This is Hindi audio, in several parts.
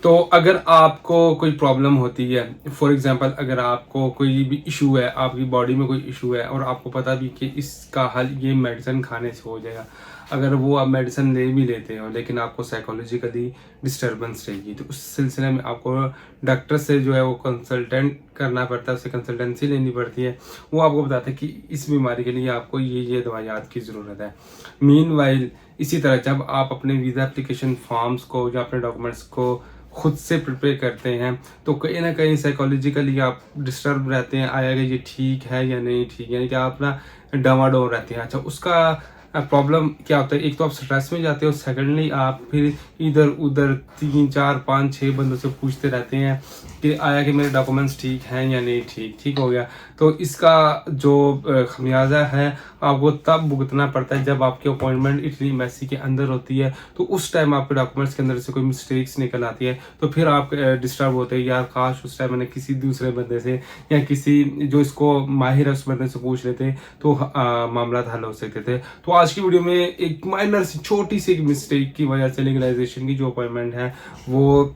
तो अगर आपको कोई प्रॉब्लम होती है, फॉर एग्जांपल अगर आपको कोई भी इशू है, आपकी बॉडी में कोई इशू है और आपको पता भी कि इसका हल ये मेडिसिन खाने से हो जाएगा, अगर वो आप मेडिसिन ले भी लेते हो लेकिन आपको साइकोलॉजिकली डिस्टर्बेंस रहेगी, तो उस सिलसिले में आपको डॉक्टर से जो है वो कंसल्टेंट करना पड़ता है, उससे कंसल्टेंसी लेनी पड़ती है। वो आपको बताते हैं कि इस बीमारी के लिए आपको ये दवाइयात की ज़रूरत है। मीनवाइल इसी तरह जब आप अपने वीज़ा एप्लीकेशन फॉर्म्स को या अपने डॉक्यूमेंट्स को खुद से प्रिपेयर करते हैं, तो कहीं ना कहीं साइकोलॉजिकली आप डिस्टर्ब रहते हैं, आया कि ये ठीक है या नहीं ठीक है, यानी कि आप ना डामाडोल रहते हैं। अच्छा, उसका प्रॉब्लम क्या होता है, एक तो आप स्ट्रेस में जाते हो, सेकेंडली आप फिर इधर उधर 3 4 5 6 बंदों से पूछते रहते हैं कि आया कि मेरे डॉक्यूमेंट्स ठीक हैं या नहीं ठीक हो गया। तो इसका जो खमियाजा है आपको तब भुगतना पड़ता है जब आपकी अपॉइंटमेंट इतनी मैसी के अंदर होती है, तो उस टाइम आपके डॉक्यूमेंट्स के अंदर से कोई मिस्टेक्स निकल आती है, तो फिर आप डिस्टर्ब होते हैं, यार काश उस टाइम मैंने किसी दूसरे बंदे से या किसी जो इसको माहिर है उस बंदे से पूछ लेते तो मामला हल हो सकते थे। तो आज की वीडियो में एक माइनर सी छोटी सी एक मिस्टेक की वजह से लीगलाइजेशन की जो अपॉइंटमेंट है वो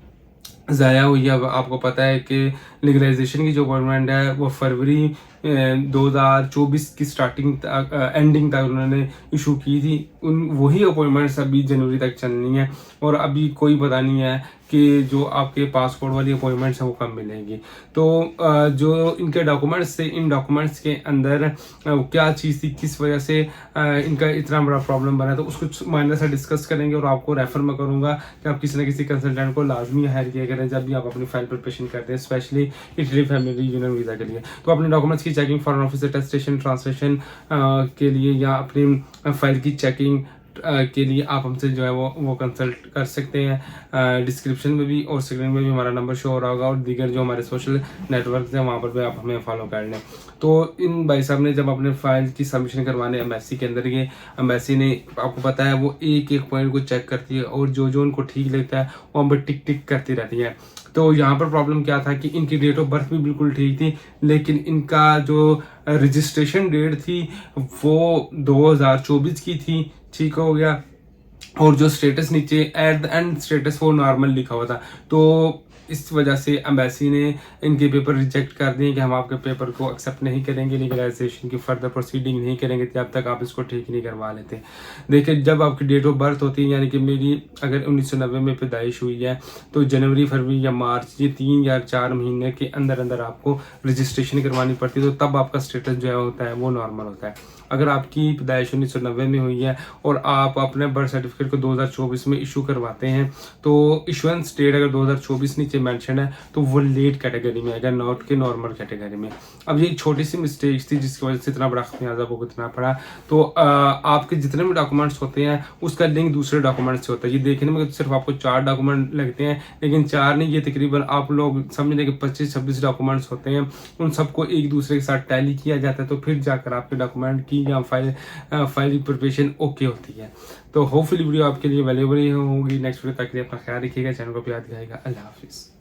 ज़ाया हुई है। अब आपको पता है कि लीगलाइजेशन की जो अपॉइंटमेंट है वो फरवरी 2024 की स्टार्टिंग तक एंडिंग तक उन्होंने इशू की थी। उन वही अपॉइंटमेंट्स अभी जनवरी तक चलनी है और अभी कोई पता नहीं है कि जो आपके पासपोर्ट वाली अपॉइंटमेंट्स हैं वो कब मिलेंगी। तो जो इनके डॉक्यूमेंट्स थे, इन डॉक्यूमेंट्स के अंदर क्या चीज़ थी, किस वजह से इनका इतना बड़ा प्रॉब्लम बना, तो उसको माइनर से डिस्कस करेंगे और आपको रेफर मैं करूँगा कि आप किसी न किसी कंसल्टेंट को लाजमी हायर किया करें जब भी आप अपनी फाइल प्रिपरेशन करते हैं, specially Italy family union visa के लिए। तो अपने डॉक्यूमेंट्स की checking, foreign office attestation, translation के लिए या अपनी फाइल की चेकिंग के लिए आप हमसे जो है वो कंसल्ट कर सकते हैं। डिस्क्रिप्शन में भी और स्क्रीन में भी हमारा नंबर शो हो रहा होगा और दीगर जो हमारे सोशल नेटवर्क हैं वहाँ पर भी आप हमें फॉलो कर लें। तो इन भाई साहब ने जब अपने फाइल की सबमिशन करवाने एम्बेसी के अंदर गए, एम्बेसी ने आपको पता है वो एक एक पॉइंट को चेक करती है और जो उनको ठीक लगता है वो हम पर टिक टिक करती रहती है। तो यहाँ पर प्रॉब्लम क्या था कि इनकी डेट ऑफ बर्थ भी बिल्कुल ठीक थी, लेकिन इनका जो रजिस्ट्रेशन डेट थी वो 2024 की थी, ठीक हो गया, और जो स्टेटस नीचे एट द एंड स्टेटस वो नॉर्मल लिखा हुआ था। तो इस वजह से एम्बेसी ने इनके पेपर रिजेक्ट कर दिए कि हम आपके पेपर को एक्सेप्ट नहीं करेंगे, लीगलाइजेशन की फर्दर प्रोसीडिंग नहीं करेंगे जब तक आप इसको ठीक नहीं करवा लेते। देखिए, जब आपकी डेट ऑफ बर्थ होती है, यानी कि मेरी अगर 1990 में पैदाइश हुई है तो जनवरी, फरवरी या मार्च, ये 3 या 4 महीने के अंदर अंदर आपको रजिस्ट्रेशन करवानी पड़ती है, तो तब आपका स्टेटस जो है होता है वो नॉर्मल होता है। अगर आपकी पैदाइश 1990 में हुई है और आप अपने बर्थ सर्टिफिकेट को 2024 में इशू करवाते हैं, तो इशुएंस डेट अगर 2024 नीचे मेंशन है तो वो लेट कैटेगरी में, अगर नॉट के नॉर्मल कैटेगरी में। अब ये छोटी सी मिस्टेक थी जिसकी वजह से इतना बड़ा खमियाजा भुगतना पड़ा। तो आपके जितने भी डॉक्यूमेंट्स होते हैं उसका लिंक दूसरे डॉक्यूमेंट्स से होता है। ये देखने में तो सिर्फ आपको 4 डॉक्यूमेंट लगते हैं, लेकिन 4 नहीं, ये तकरीबन आप लोग समझ लें कि 25-26 डॉक्यूमेंट्स होते हैं। उन सबको एक दूसरे के साथ टैली किया जाता है, तो फिर जाकर आपके डॉक्यूमेंट की या फाइल प्रिपरेशन ओके होती है। तो होपफुली वीडियो आपके लिए वैल्यूएबल होगी। नेक्स्ट वीडियो तक के लिए अपना ख्याल रखिएगा, चैनल को भी याद रखिएगा। अल्लाह हाफिज़।